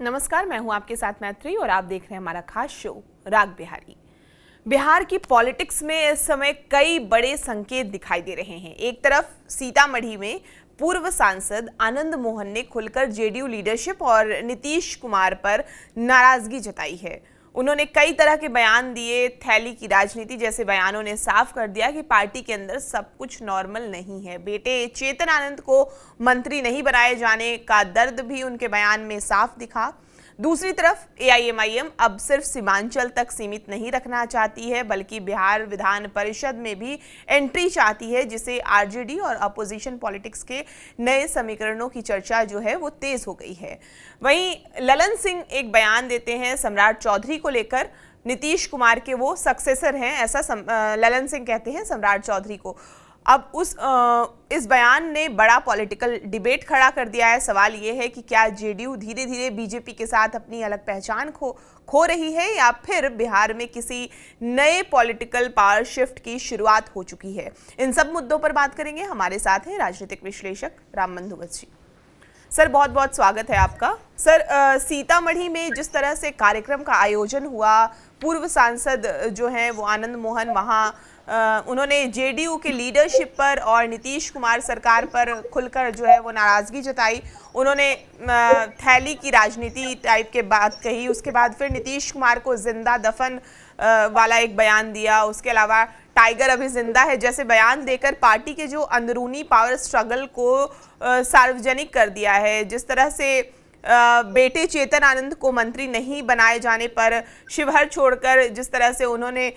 नमस्कार, मैं हूं आपके साथ मैत्री और आप देख रहे हैं हमारा खास शो राग बिहारी। बिहार की पॉलिटिक्स में इस समय कई बड़े संकेत दिखाई दे रहे हैं। एक तरफ सीतामढ़ी में पूर्व सांसद आनंद मोहन ने खुलकर जेडीयू लीडरशिप और नीतीश कुमार पर नाराजगी जताई है। उन्होंने कई तरह के बयान दिए। थैली की राजनीति जैसे बयानों ने साफ कर दिया कि पार्टी के अंदर सब कुछ नॉर्मल नहीं है। बेटे चेतन आनंद को मंत्री नहीं बनाए जाने का दर्द भी उनके बयान में साफ दिखा। दूसरी तरफ एआईएमआईएम अब सिर्फ सीमांचल तक सीमित नहीं रखना चाहती है, बल्कि बिहार विधान परिषद में भी एंट्री चाहती है, जिसे आरजेडी और अपोजिशन पॉलिटिक्स के नए समीकरणों की चर्चा जो है वो तेज हो गई है। वहीं ललन सिंह एक बयान देते हैं सम्राट चौधरी को लेकर। नीतीश कुमार के वो सक्सेसर हैं, ऐसा ललन सिंह कहते हैं सम्राट चौधरी को। अब इस बयान ने बड़ा पॉलिटिकल डिबेट खड़ा कर दिया है। सवाल ये है कि क्या जेडीयू धीरे धीरे बीजेपी के साथ अपनी अलग पहचान खो रही है, या फिर बिहार में किसी नए पॉलिटिकल पावर शिफ्ट की शुरुआत हो चुकी है। इन सब मुद्दों पर बात करेंगे। हमारे साथ हैं राजनीतिक विश्लेषक रामबंधु भट्ट जी। सर, बहुत बहुत स्वागत है आपका। सर, सीतामढ़ी में जिस तरह से कार्यक्रम का आयोजन हुआ, पूर्व सांसद जो हैं वो आनंद मोहन वहाँ उन्होंने जेडीयू के लीडरशिप पर और नीतीश कुमार सरकार पर खुलकर जो है वो नाराज़गी जताई। उन्होंने थैली की राजनीति टाइप के बात कही। उसके बाद फिर नीतीश कुमार को जिंदा दफन वाला एक बयान दिया। उसके अलावा टाइगर अभी जिंदा है जैसे बयान देकर पार्टी के जो अंदरूनी पावर स्ट्रगल को सार्वजनिक कर दिया है। जिस तरह से बेटे चेतन आनंद को मंत्री नहीं बनाए जाने पर शिवहर छोड़कर जिस तरह से उन्होंने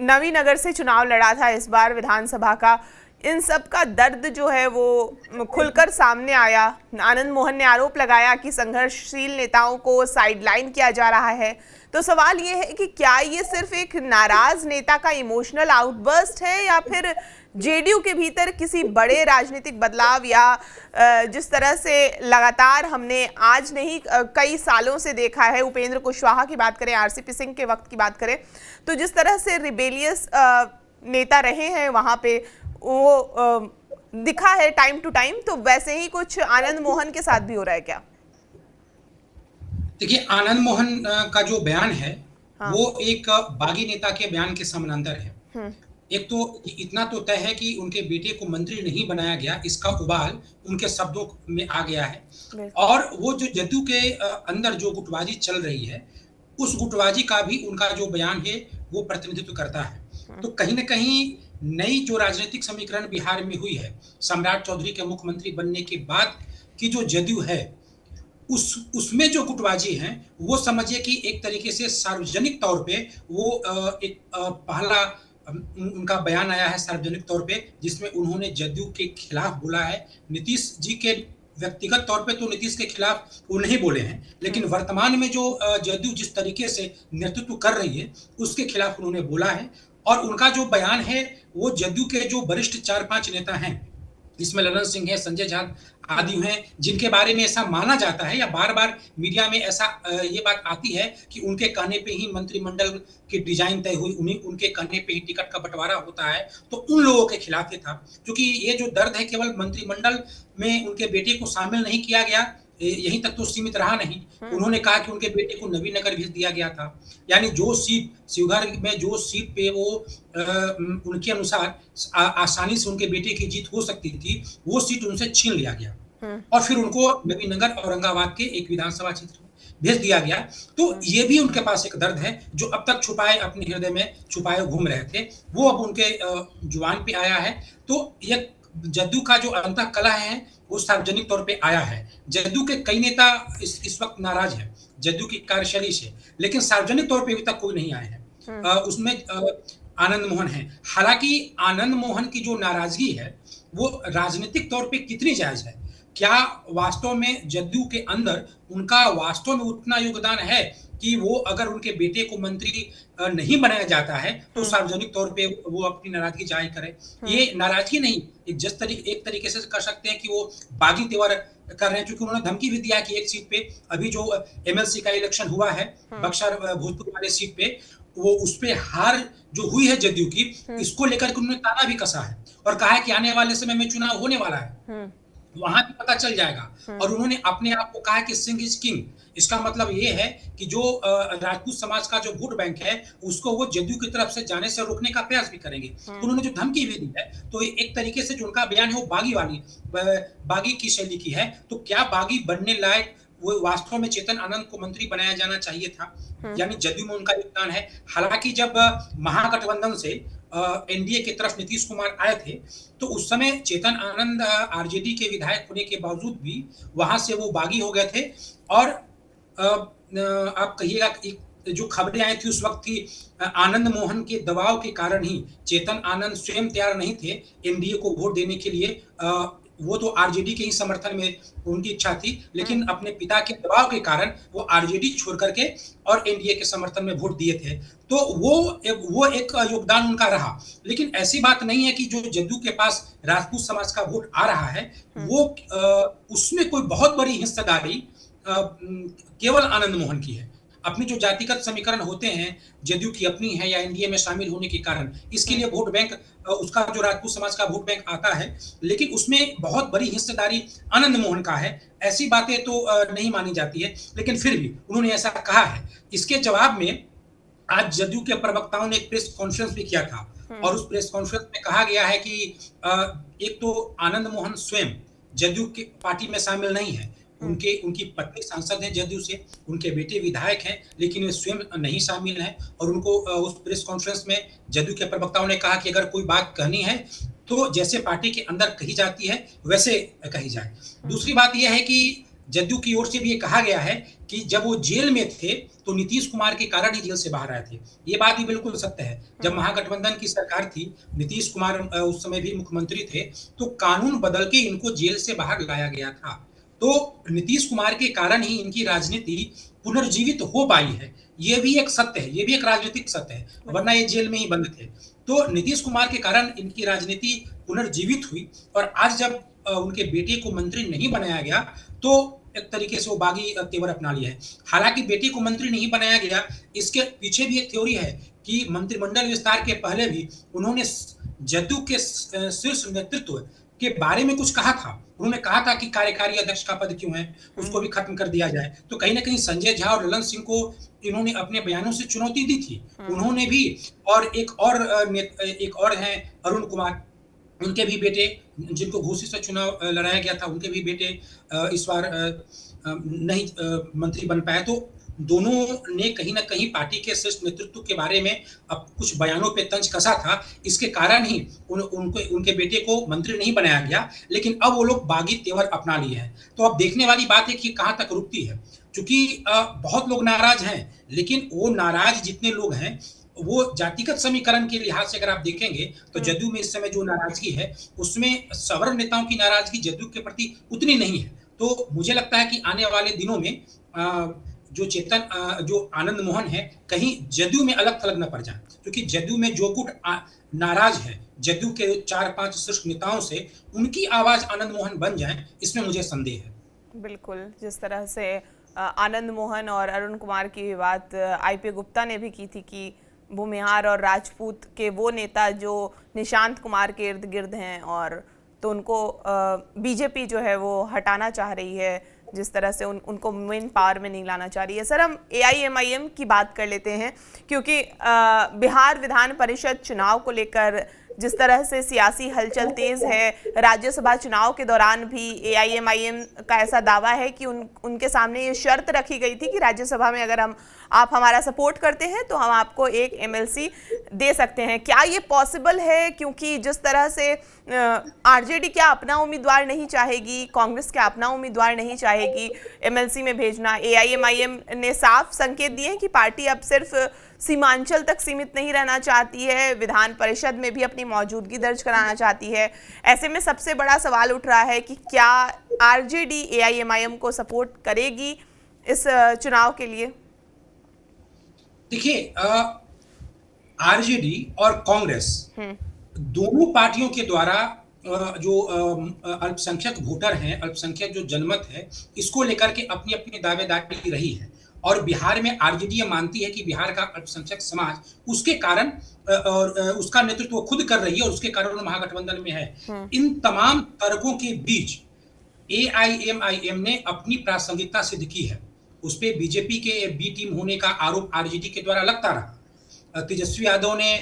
नवीनगर से चुनाव लड़ा था इस बार विधानसभा का, इन सब का दर्द जो है वो खुलकर सामने आया। आनंद मोहन ने आरोप लगाया कि संघर्षशील नेताओं को साइडलाइन किया जा रहा है। तो सवाल ये है कि क्या ये सिर्फ एक नाराज नेता का इमोशनल आउटबर्स्ट है, या फिर जेडीयू के भीतर किसी बड़े राजनीतिक बदलाव, या जिस तरह से लगातार हमने आज नहीं कई सालों से देखा है, उपेंद्र कुशवाहा की बात करें, आरसीपी सिंह के वक्त की बात करें, तो जिस तरह से रिबेलियस नेता रहे हैं वहाँ पे वो दिखा है टाइम टू टाइम, तो वैसे ही कुछ आनंद मोहन के साथ भी हो रहा है क्या? देखिए, आनंद मोहन का जो बयान है वो एक बागी नेता के बयान के समानांतर है। एक तो इतना तो तय है कि उनके बेटे को मंत्री नहीं बनाया गया, इसका उबाल उनके शब्दों में आ गया है। और वो जो जदयू के अंदर जो गुटबाजी चल रही है, उस गुटबाजी का भी उनका जो बयान है वो प्रतिनिधित्व करता है। तो कहीं ना कहीं नई जो राजनीतिक समीकरण बिहार में हुई है, सम्राट चौधरी के मुख्यमंत्री बनने के बाद की जो जदयू है, उसमें जो गुटबाजी है वो समझिए कि एक तरीके से सार्वजनिक तौर पे वो एक पहला उनका बयान आया है सार्वजनिक तौर पे, जिसमें उन्होंने जदयू के खिलाफ बोला है। नीतीश जी के व्यक्तिगत तौर पे तो नीतीश के खिलाफ वो नहीं बोले हैं, लेकिन वर्तमान में जो जदयू जिस तरीके से नेतृत्व कर रही है उसके खिलाफ उन्होंने बोला है। और उनका जो बयान है वो जदयू के जो वरिष्ठ 4-5 नेता हैं, इसमें ललन सिंह है, संजय झा आदि हैं, जिनके बारे में ऐसा माना जाता है या बार बार मीडिया में ऐसा ये बात आती है कि उनके कहने पे ही मंत्रिमंडल की डिजाइन तय हुई, उनके कहने पे ही टिकट का बंटवारा होता है। तो उन लोगों के खिलाफ ये था, क्योंकि ये जो दर्द है केवल मंत्रिमंडल में उनके बेटे को शामिल नहीं किया गया, यहीं तक तो सीमित रहा नहीं। उन्होंने कहा कि उनके बेटे को नवीनगर भेज दिया गया था, यानी जो सीट शिवहर में जो सीट पे वो उनके अनुसार आसानी से उनके बेटे की जीत हो सकती थी, वो सीट उनसे छीन लिया गया और फिर उनको नवीनगर औरंगाबाद के एक विधानसभा क्षेत्र में भेज दिया गया। तो ये भी उनके पास एक दर्द है जो अब तक छुपाए अपने हृदय में छुपाए घूम रहे थे, वो अब उनके जुबान पे आया है। तो ये जदयू का जो अंतः कलह है वो सार्वजनिक तौर पे आया है। जदयू के कई नेता इस वक्त नाराज हैं जदयू की कार्यशैली से, लेकिन सार्वजनिक तौर पे अभी तक कोई नहीं आए हैं। उसमें आनंद मोहन है। हालांकि आनंद मोहन की जो नाराजगी है वो राजनीतिक तौर पे कितनी जायज है, क्या वास्तव में जदयू के अंदर उनका वास्तव में उतना योगदान है कि वो अगर उनके बेटे को मंत्री नहीं बनाया जाता है तो सार्वजनिक तौर पे वो अपनी नाराजगी जाहिर करे। ये नाराजगी नहीं, एक तरीके से कर सकते हैं कि वो बागी तेवर कर रहे हैं, क्योंकि उन्होंने धमकी भी दिया कि एक सीट पे अभी जो एमएलसी का इलेक्शन हुआ है बक्सर भोजपुर वाले सीट पे, वो उस पे हार जो हुई है जदयू की, इसको लेकर के उन्होंने ताना भी कसा है और कहा है कि आने वाले समय में चुनाव होने वाला है। वहां भी पता चल जाएगा। और उन्होंने अपने आप को कहा कि सिंह इज किंग। इसका मतलब ये है कि जो राजपूत समाज का जो वोट बैंक है उसको वो जदयू की तरफ से जाने से रोकने का प्रयास भी करेंगे। तो उन्होंने जो धमकी भी दी है, तो एक तरीके से जो उनका बयान है वो बागी की शैली की है। तो क्या बागी बनने लायक वो वास्तव में चेतन आनंद को मंत्री बनाया जाना चाहिए था? यानी जदयू में उनका योगदान है। हालांकि जब महागठबंधन से एनडीए की तरफ नीतीश कुमार आए थे, तो उस समय चेतन आनंद आरजेडी के विधायक होने के बावजूद भी वहां से वो बागी हो गए थे। और आप कहिएगा कि जो खबरें आई थी उस वक्त की, आनंद मोहन के दबाव के कारण ही चेतन आनंद स्वयं तैयार नहीं थे एनडीए को वोट देने के लिए। वो तो आरजेडी के ही समर्थन में उनकी इच्छा थी, लेकिन अपने पिता के दबाव के कारण वो आरजेडी छोड़ करके और एनडीए के समर्थन में वोट दिए थे। तो वो एक योगदान उनका रहा। लेकिन ऐसी बात नहीं है कि जो जदयू के पास राजपूत समाज का वोट आ रहा है वो उसमें कोई बहुत बड़ी हिस्सेदारी केवल आनंद मोहन की है। अपनी जो जातिगत समीकरण होते हैं जदयू की अपनी है या एनडीए में शामिल होने के कारण, इसके लिए वोट बैंक उसका जो राजपूत समाज का वोट बैंक आता है, लेकिन उसमें बहुत बड़ी हिस्सेदारी आनंद मोहन का है। ऐसी बातें तो नहीं मानी जाती है, लेकिन फिर भी उन्होंने ऐसा कहा है। इसके जवाब में आज जदयू के प्रवक्ताओं ने एक प्रेस कॉन्फ्रेंस भी किया था और उस प्रेस कॉन्फ्रेंस में कहा गया है कि एक तो आनंद मोहन स्वयं जदयू की पार्टी में शामिल नहीं है। उनकी पत्नी सांसद हैं जदयू से, उनके बेटे विधायक हैं, लेकिन वे स्वयं नहीं शामिल हैं। और उनको उस प्रेस कॉन्फ्रेंस में जदयू के प्रवक्ताओं ने कहा कि अगर कोई बात कहनी है तो जैसे पार्टी के अंदर कही जाती है वैसे कही जाए। दूसरी बात यह है कि जदयू की ओर से भी ये कहा गया है कि जब वो जेल में थे तो नीतीश कुमार के कारण ही जेल से बाहर आए थे। ये बात भी बिल्कुल सत्य है। जब महागठबंधन की सरकार थी, नीतीश कुमार उस समय भी मुख्यमंत्री थे, तो कानून बदल के इनको जेल से बाहर लाया गया था। तो नीतीश कुमार के कारण ही इनकी राजनीति पुनर्जीवित हो पाई है। ये भी एक सत्य है, ये भी एक राजनीतिक सत्य है, वरना ये जेल में ही बंद थे। तो नीतीश कुमार के कारण इनकी राजनीति पुनर्जीवित हुई। और आज जब उनके बेटे को मंत्री नहीं बनाया गया तो एक तरीके से वो बागी तेवर अपना लिया है। हालांकि बेटे को मंत्री नहीं बनाया गया, इसके पीछे भी एक थ्योरी है कि मंत्रिमंडल विस्तार के पहले भी उन्होंने जदयू के शीर्ष नेतृत्व के बारे में कुछ कहा था। उन्होंने कहा था कि कार्यकारी अध्यक्ष का पद क्यों है, उसको भी खत्म कर दिया जाए। तो कहीं ना कहीं संजय झा और ललन सिंह को इन्होंने अपने बयानों से चुनौती दी थी। उन्होंने भी, और एक और हैं अरुण कुमार, उनके भी बेटे जिनको घोषित से चुनाव लड़ाया गया था, उनके भी बेटे इस बार नहीं मंत्री बन पाए। तो दोनों ने कहीं ना कहीं पार्टी के शीर्ष नेतृत्व के बारे में अब कुछ बयानों पे तंज कसा था। इसके कारण ही उनके बेटे को मंत्री नहीं बनाया गया, लेकिन अब वो लोग बागी तेवर अपना लिए हैं। तो अब देखने वाली बात है कि कहां तक रुकती है, क्योंकि बहुत लोग नाराज हैं, लेकिन वो नाराज जितने लोग हैं वो जातिगत समीकरण के लिहाज से अगर आप देखेंगे तो जदयू में इस समय जो नाराजगी है उसमें सवर्ण नेताओं की नाराजगी जदयू के प्रति उतनी नहीं है। तो मुझे लगता है कि आने वाले दिनों में जो आनंद मोहन है कहीं जदयू में अलग थलग न पड़ जाए, क्योंकि जदयू में जो गुट नाराज है जदयू के 4-5 शीर्ष नेताओं से, उनकी आवाज आनंद मोहन बन जाए, इसमें मुझे संदेह है। बिल्कुल, जिस तरह से आनंद मोहन और अरुण कुमार की बात आईपी गुप्ता ने भी की थी कि भूमिहार और राजपूत के वो नेता जो निशांत कुमार के इर्द गिर्द हैं, और तो उनको बीजेपी जो है वो हटाना चाह रही है, जिस तरह से उनको मेन पावर में नहीं लाना चाह रही है। सर, हम एआईएमआईएम की बात कर लेते हैं, क्योंकि बिहार विधान परिषद चुनाव को लेकर जिस तरह से सियासी हलचल तेज है, राज्यसभा चुनाव के दौरान भी एआईएमआईएम का ऐसा दावा है कि उनके सामने ये शर्त रखी गई थी कि राज्यसभा में अगर आप हमारा सपोर्ट करते हैं तो हम आपको एक एमएलसी दे सकते हैं। क्या ये पॉसिबल है? क्योंकि जिस तरह से आरजेडी क्या अपना उम्मीदवार नहीं चाहेगी, कांग्रेस क्या अपना उम्मीदवार नहीं चाहेगी एमएलसी में भेजना, एआईएमआईएम ने साफ संकेत दिए हैं कि पार्टी अब सिर्फ सीमांचल तक सीमित नहीं रहना चाहती है, विधान परिषद में भी अपनी मौजूदगी दर्ज कराना चाहती है। ऐसे में सबसे बड़ा सवाल उठ रहा है कि क्या आरजेडी एआईएमआईएम को सपोर्ट करेगी इस चुनाव के लिए? देखिए, आरजेडी और कांग्रेस दोनों पार्टियों के द्वारा जो अल्पसंख्यक वोटर हैं, अल्पसंख्यक जो जनमत है, इसको लेकर के अपनी अपनी दावेदारी रही है। और बिहार में आरजेडी ये मानती है कि बिहार का अल्पसंख्यक समाज उसके कारण और उसका नेतृत्व खुद कर रही है और उसके कारण महागठबंधन में है। इन तमाम तर्कों के बीच एआईएमआईएम ने अपनी प्रासंगिकता सिद्ध की है। उस पे बीजेपी के बी टीम होने का आरोप आरजेडी के द्वारा लगता रहा। तेजस्वी यादव ने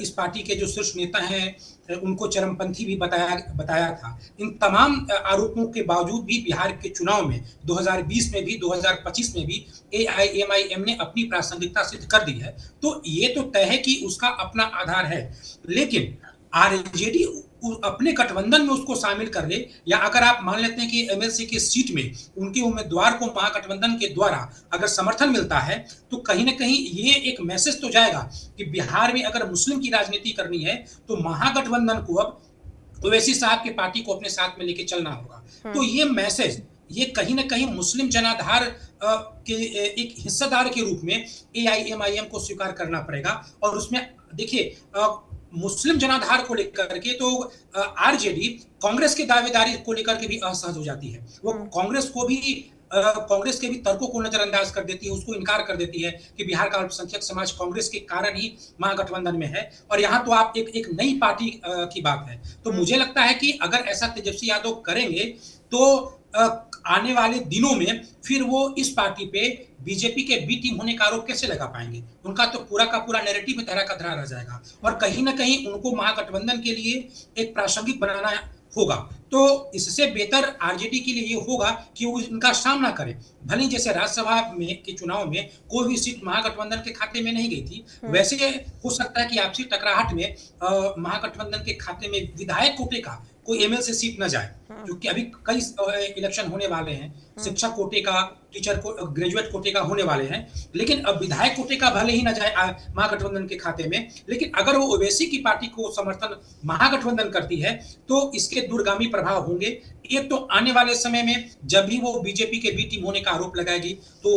इस पार्टी के जो शीर्ष नेता हैं उनको चरमपंथी भी बताया बताया था। इन तमाम आरोपों के बावजूद भी बिहार के चुनाव में 2020 में भी 2025 में भी एआईएमआईएम ने अपनी प्रासंगिकता सिद्ध कर दी है। तो ये तो तय है कि उसका अपना आधार है, लेकिन आरजेडी अपने गठबंधन में उसको शामिल कर ले, या अगर आप मान लेते हैं कि एमएलसी की सीट में उनके उम्मीदवार को महागठबंधन के द्वारा अगर समर्थन मिलता है, तो कहीं ना कहीं ये एक मैसेज तो जाएगा कि बिहार में अगर मुस्लिम की राजनीति करनी है तो महागठबंधन को अब ओवैसी साहब की पार्टी को अपने साथ में लेके चलना होगा। तो ये मैसेज ये कहीं ना कहीं मुस्लिम जनाधार के एक हिस्सेदार के रूप में एआईएमआईएम को स्वीकार करना पड़ेगा। और उसमें देखिए मुस्लिम जनाधार को लेकर के तो आरजेडी कांग्रेस की दावेदारी को लेकर के भी असहज हो जाती है। वो कांग्रेस के भी तर्कों को नजरअंदाज कर देती है, उसको इनकार कर देती है कि बिहार का अल्पसंख्यक समाज कांग्रेस के कारण ही महागठबंधन में है। और यहाँ तो आप एक नई पार्टी की बात है। तो मुझे लगता है कि अगर ऐसा तेजस्वी यादव करेंगे तो आने वाले दिनों में फिर वो इस पार्टी पे बीजेपी के बी टीम होने का आरोप कैसे लगा पाएंगे। उनका तो पूरा का पूरा नैरेटिव में धरा का धरा रह जाएगा और कहीं ना कहीं उनको महागठबंधन के लिए एक प्रासंगिक बनाना होगा। तो इससे बेहतर आरजेडी के लिए ये होगा कि वो इनका सामना करे। भले जैसे राज्यसभा में के चुनाव में कोई भी सीट महागठबंधन के खाते में नहीं गई थी, वैसे हो सकता है कि आपसी टकराहट में महागठबंधन के खाते में विधायक कोटे का कोई एमएलसी सीट न जाए, क्योंकि अभी कई इलेक्शन होने वाले हैं। शिक्षक कोटे का, टीचर को, ग्रेजुएट कोटे का होने वाले हैं, लेकिन अब विधायक कोटे का भले ही न जाए महागठबंधन के खाते में, लेकिन अगर वो ओवैसी की पार्टी को समर्थन महागठबंधन करती है तो इसके दूरगामी प्रभाव होंगे। एक तो आने वाले समय में जब भी वो बीजेपी के बी टीम होने का आरोप लगाएगी तो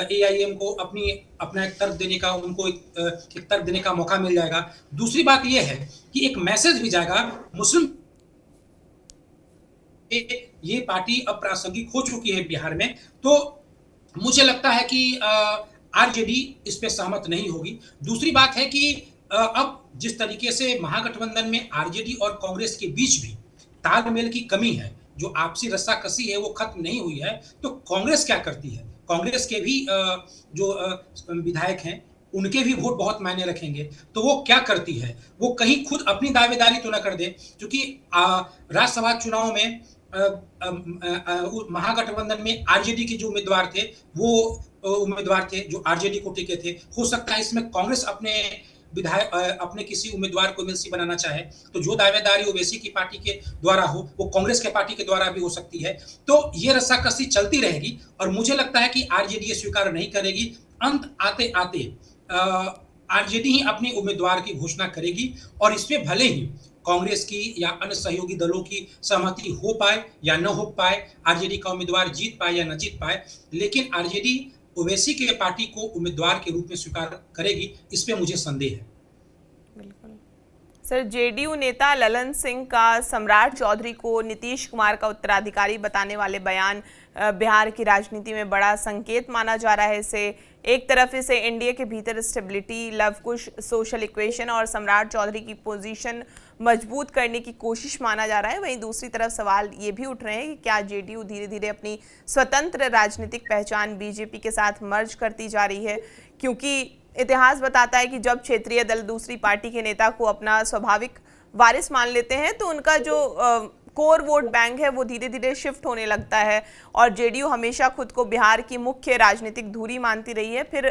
एआईएम को अपना एक तर्क देने का उनको एक तर्क देने का मौका मिल जाएगा। दूसरी बात यह है कि एक मैसेज भी जाएगा मुस्लिम, ये पार्टी अब प्रासंगिक हो चुकी है बिहार में। तो मुझे लगता है कि आरजेडी इस पे सहमत नहीं होगी। दूसरी बात है कि अब जिस तरीके से महागठबंधन में आरजेडी और कांग्रेस के बीच भी तालमेल की कमी है, जो आपसी रस्साकसी है वो खत्म नहीं हुई है, तो कांग्रेस क्या करती है। कांग्रेस के भी जो विधायक हैं उनके भी वोट बहुत मायने रखेंगे। तो वो क्या करती है, वो कहीं खुद अपनी दावेदारी तो ना कर दे, क्योंकि राज्यसभा चुनाव में महागठबंधन में आरजेडी के जो उम्मीदवार थे वो उम्मीदवार थे जो आरजेडी कोटे के थे। हो सकता है इसमें कांग्रेस अपने विधायक अपने किसी उम्मीदवार को एमएलसी बनाना चाहे, तो जो दावेदारी ओवैसी की पार्टी के द्वारा हो वो कांग्रेस के पार्टी के द्वारा भी हो सकती है। तो ये रस्साकसी चलती रहेगी और मुझे लगता है कि आरजेडी ये स्वीकार नहीं करेगी। अंत आते आते आरजेडी ही अपने उम्मीदवार की घोषणा करेगी और इसमें भले ही कांग्रेस की या अन्य सहयोगी दलों की सहमति हो पाए या न हो पाए, आरजेडी का उम्मीदवार जीत पाए या न जीत पाए, लेकिन आरजेडी ओवैसी के पार्टी को उम्मीदवार के रूप में स्वीकार करेगी, इस पे मुझे संदेह है। बिल्कुल सर, जेडीयू नेता ललन सिंह का सम्राट चौधरी को नीतीश कुमार का उत्तराधिकारी बताने वाले बयान बिहार की राजनीति में बड़ा संकेत माना जा रहा है। इसे एक तरफ इसे एनडीए के भीतर स्टेबिलिटी, लव कुश, सोशल इक्वेशन और सम्राट चौधरी की पोजीशन मजबूत करने की कोशिश माना जा रहा है। वहीं दूसरी तरफ सवाल ये भी उठ रहे हैं कि क्या जेडीयू धीरे धीरे अपनी स्वतंत्र राजनीतिक पहचान बीजेपी के साथ मर्ज करती जा रही है, क्योंकि इतिहास बताता है कि जब क्षेत्रीय दल दूसरी पार्टी के नेता को अपना स्वाभाविक वारिस मान लेते हैं तो उनका जो कोर वोट बैंक है वो धीरे धीरे शिफ्ट होने लगता है। और जेडीयू हमेशा खुद को बिहार की मुख्य राजनीतिक धुरी मानती रही है। फिर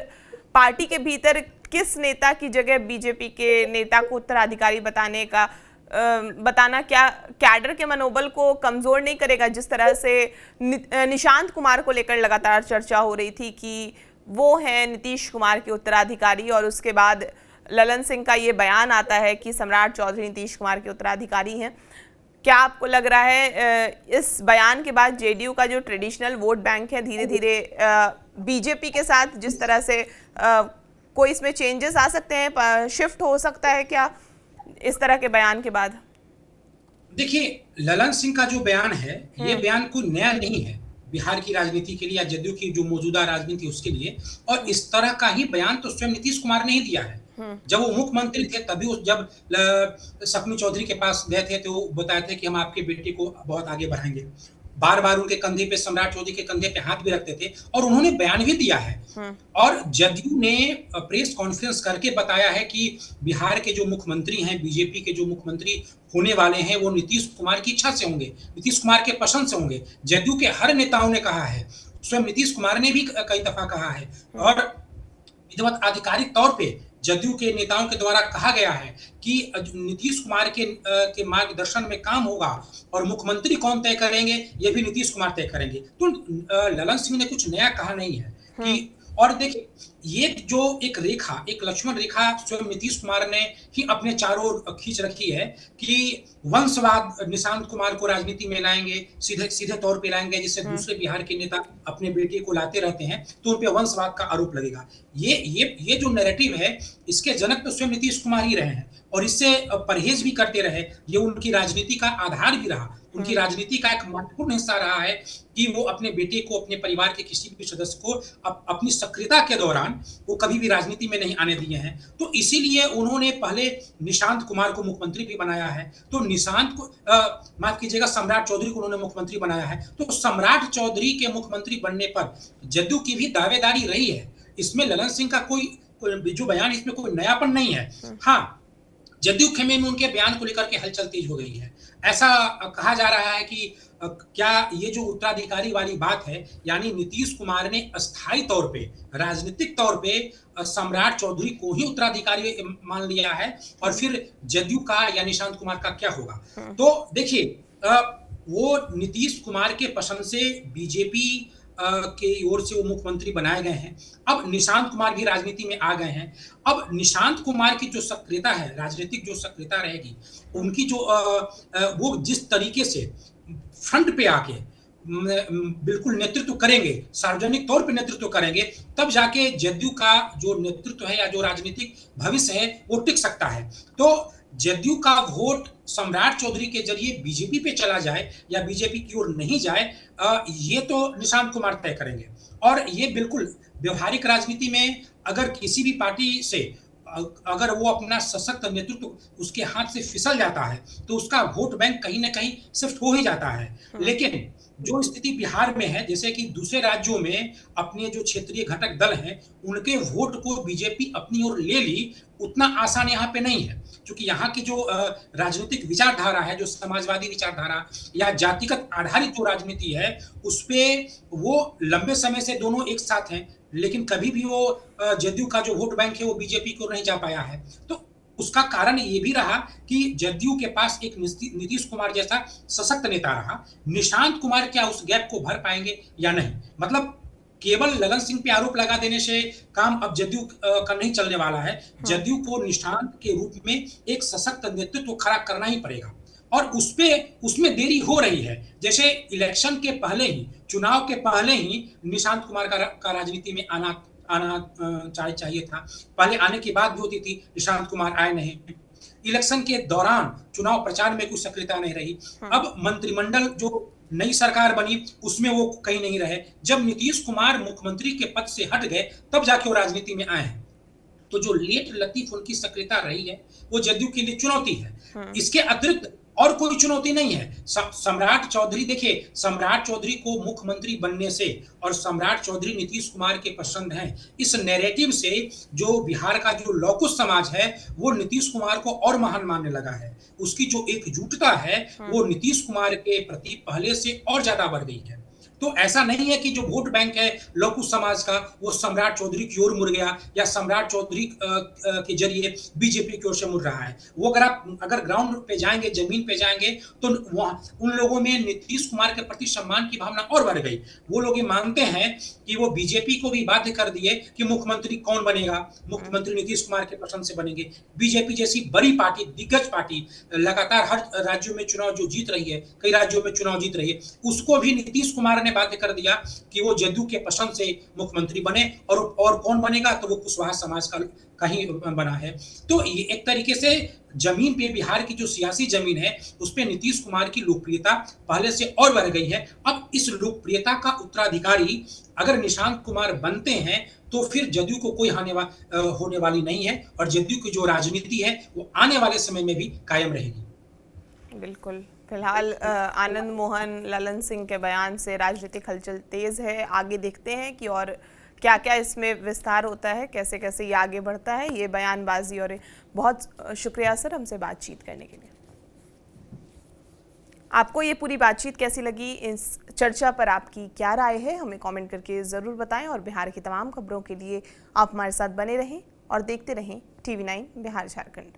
पार्टी के भीतर किस नेता की जगह बीजेपी के नेता को उत्तराधिकारी बताना क्या कैडर के मनोबल को कमजोर नहीं करेगा। जिस तरह से निशांत कुमार को लेकर लगातार चर्चा हो रही थी कि वो हैं नीतीश कुमार के उत्तराधिकारी, और उसके बाद ललन सिंह का ये बयान आता है कि सम्राट चौधरी नीतीश कुमार के उत्तराधिकारी हैं। क्या आपको लग रहा है इस बयान के बाद जेडीयू का जो ट्रेडिशनल वोट बैंक है धीरे धीरे बीजेपी के साथ जिस तरह से कोई इसमें चेंजेस आ सकते हैं, शिफ्ट हो सकता है क्या इस तरह के बयान के बाद? देखिए, ललन सिंह का जो बयान है ये बयान कोई नया नहीं है बिहार की राजनीति के लिए या जदयू की जो मौजूदा राजनीति उसके लिए, और इस तरह का ही बयान तो स्वयं नीतीश कुमार ने ही दिया है। जब वो मुख्यमंत्री थे तभी जब शकुनी चौधरी के पास गए थे तो वो बताए थे कि हम आपके बेटे को बहुत आगे बढ़ाएंगे। बार बार उनके कंधे पे, सम्राट चौधरी के कंधे पे हाथ भी रखते थे और उन्होंने बयान भी दिया है। और जदयू ने प्रेस कॉन्फ्रेंस करके बताया है कि बिहार के जो मुख्यमंत्री हैं, बीजेपी के जो मुख्यमंत्री होने वाले हैं, वो नीतीश कुमार की इच्छा से होंगे, नीतीश कुमार के पसंद से होंगे। जदयू के हर नेताओं ने कहा है, स्वयं नीतीश कुमार ने भी कई दफा कहा है और विधिवत आधिकारिक तौर पे जदयू के नेताओं के द्वारा कहा गया है कि नीतीश कुमार के मार्गदर्शन में काम होगा और मुख्यमंत्री कौन तय करेंगे ये भी नीतीश कुमार तय करेंगे। तो ललन सिंह ने कुछ नया कहा नहीं है कि, और देखिए ये जो एक रेखा, एक लक्ष्मण रेखा स्वयं नीतीश कुमार ने ही अपने चारों ओर खींच रखी है कि वंशवाद निशांत कुमार को राजनीति में लाएंगे, सीधे सीधे तौर पे लाएंगे, जिससे दूसरे बिहार के नेता अपने बेटे को लाते रहते हैं तो उन पे वंशवाद का आरोप लगेगा। ये जो नैरेटिव है इसके जनक तो स्वयं नीतीश कुमार ही रहे हैं और इससे परहेज भी करते रहे। ये उनकी राजनीति का आधार भी रहा, उनकी राजनीति का एक महत्वपूर्ण हिस्सा रहा है कि वो अपने बेटे को, अपने परिवार के किसी भी सदस्य को अपनी सक्रियता के दौरान वो कभी भी राजनीति में नहीं आने दिए हैं। तो इसीलिए उन्होंने पहले निशांत कुमार को मुख्यमंत्री भी बनाया है। तो निशांत को माफ कीजिएगा, सम्राट चौधरी को उन्होंने मुख्यमंत्री बनाया है। तो सम्राट चौधरी के मुख्यमंत्री बनने पर जदयू की भी दावेदारी रही है। इसमें ललन सिंह का कोई जो बयान, इसमें कोई नयापन नहीं है। हाँ, जदयू खेमे में उनके बयान को लेकर के हलचल तेज हो गई है। ऐसा कहा जा रहा है कि क्या ये जो उत्तराधिकारी वाली बात है, यानी नीतीश कुमार ने अस्थायी तौर पे, राजनीतिक तौर पे सम्राट चौधरी को ही उत्तराधिकारी मान लिया है और फिर जदयू का या निशांत कुमार का क्या होगा। तो देखिए, वो नीतीश कुमार के पसंद से बीजेपी के ओर से वो मुख्यमंत्री बनाए गए हैं। अब निशांत कुमार भी राजनीति में आ गए हैं। अब निशांत कुमार की जो सक्रियता है, राजनीतिक जो सक्रियता रहेगी, उनकी जो वो जिस तरीके से फ्रंट पे आके बिल्कुल नेतृत्व करेंगे, सार्वजनिक तौर पे नेतृत्व करेंगे, तब जाके जदयू का जो नेतृत्व है या जो राजनीतिक भविष्य है वो टिक सकता है। तो जदयू का वोट सम्राट चौधरी के जरिए बीजेपी पे चला जाए या बीजेपी की ओर नहीं जाए, ये तो निशांत कुमार तय करेंगे। और ये बिल्कुल व्यवहारिक राजनीति में अगर किसी भी पार्टी से अगर वो अपना सशक्त नेतृत्व उसके हाथ से फिसल जाता है तो उसका वोट बैंक कहीं ना कहीं शिफ्ट हो ही जाता है। लेकिन जो स्थिति बिहार में है, जैसे कि दूसरे राज्यों में अपने जो क्षेत्रीय घटक दल हैं उनके वोट को बीजेपी अपनी ओर ले ली, उतना आसान यहाँ पे नहीं है। क्योंकि यहाँ की जो राजनीतिक विचारधारा है, जो समाजवादी विचारधारा या जातिगत आधारित जो राजनीति है, उस पे वो लंबे समय से दोनों एक साथ हैं, लेकिन कभी भी वो जदयू का जो वोट बैंक है वो बीजेपी को नहीं जा पाया है। तो उसका कारण ये भी रहा कि जदयू के पास एक नीतीश कुमार जैसा सशक्त नेता रहा। निशांत कुमार क्या उस गैप को भर पाएंगे या नहीं? मतलब केवल ललन सिंह पे आरोप लगा देने से काम अब जदयू का नहीं चलने वाला है। जदयू को निशांत के रूप में एक सशक्त नेतृत्व खड़ा करना ही पड़ेगा और उसमें देरी हो रही है। जैसे इलेक्शन के पहले ही, चुनाव के पहले ही निशांत कुमार का राजनीति में आना चाहिए था। पहले आने की बात भी होती थी, निशांत कुमार आए नहीं। इलेक्शन के दौरान चुनाव प्रचार में कुछ सक्रियता नहीं रही। अब मंत्रिमंडल जो नई सरकार बनी उसमें वो कहीं नहीं रहे। जब नीतीश कुमार मुख्यमंत्री के पद से हट गए तब जाके वो राजनीति में आए हैं। तो जो लेट लतीफ उनकी सक्रियता रही है वो जदयू के लिए चुनौती है। इसके अतिरिक्त और कोई चुनौती नहीं है। सम्राट चौधरी, देखिए, सम्राट चौधरी को मुख्यमंत्री बनने से और सम्राट चौधरी नीतीश कुमार के पसंद हैं, इस नैरेटिव से जो बिहार का जो लौकुश समाज है वो नीतीश कुमार को और महान मानने लगा है। उसकी जो एकजुटता है वो नीतीश कुमार के प्रति पहले से और ज्यादा बढ़ गई है। तो ऐसा नहीं है कि जो वोट बैंक है लौकुश समाज का वो सम्राट चौधरी की ओर मुड़ गया या सम्राट चौधरी के जरिए बीजेपी की ओर से मुड़ रहा है। वो अगर ग्राउंड पे जाएंगे, जमीन पे जाएंगे, तो उन लोगों में नीतीश कुमार के प्रति सम्मान की भावना और बढ़ गई। वो लोग ये मानते हैं कि वो बीजेपी को भी बाध्य कर दिए कि मुख्यमंत्री कौन बनेगा, मुख्यमंत्री नीतीश कुमार के पसंद से बनेंगे। बीजेपी जैसी बड़ी पार्टी, दिग्गज पार्टी, लगातार हर राज्यों में चुनाव जो जीत रही है, कई राज्यों में चुनाव जीत रही है, उसको भी नीतीश कुमार ने बाध्य कर दिया कि वो जदयू के पसंद से मुख्यमंत्री बने। और कौन बनेगा तो वो कुशवाहा समाज का ही बना है। तो ये एक तरीके से जमीन पे, बिहार की जो सियासी जमीन है उस पे नीतीश कुमार की लोकप्रियता पहले से और बढ़ गई है। अब इस लोकप्रियता का उत्तराधिकारी अगर निशांत कुमार बनते हैं तो फिर जदयू को कोई होने वाली नहीं है और जदयू की जो राजनीति है वो आने वाले समय में भी कायम रहेगी। बिल्कुल। फिलहाल आनंद मोहन ललन सिंह के बयान से राजनीतिक हलचल तेज है। आगे देखते हैं कि और क्या क्या इसमें विस्तार होता है, कैसे कैसे ये आगे बढ़ता है, ये बयानबाजी। और बहुत शुक्रिया सर हमसे बातचीत करने के लिए। आपको ये पूरी बातचीत कैसी लगी, इस चर्चा पर आपकी क्या राय है, हमें कमेंट करके ज़रूर बताएं। और बिहार की तमाम खबरों के लिए आप हमारे साथ बने रहें और देखते रहें TV9 बिहार झारखंड।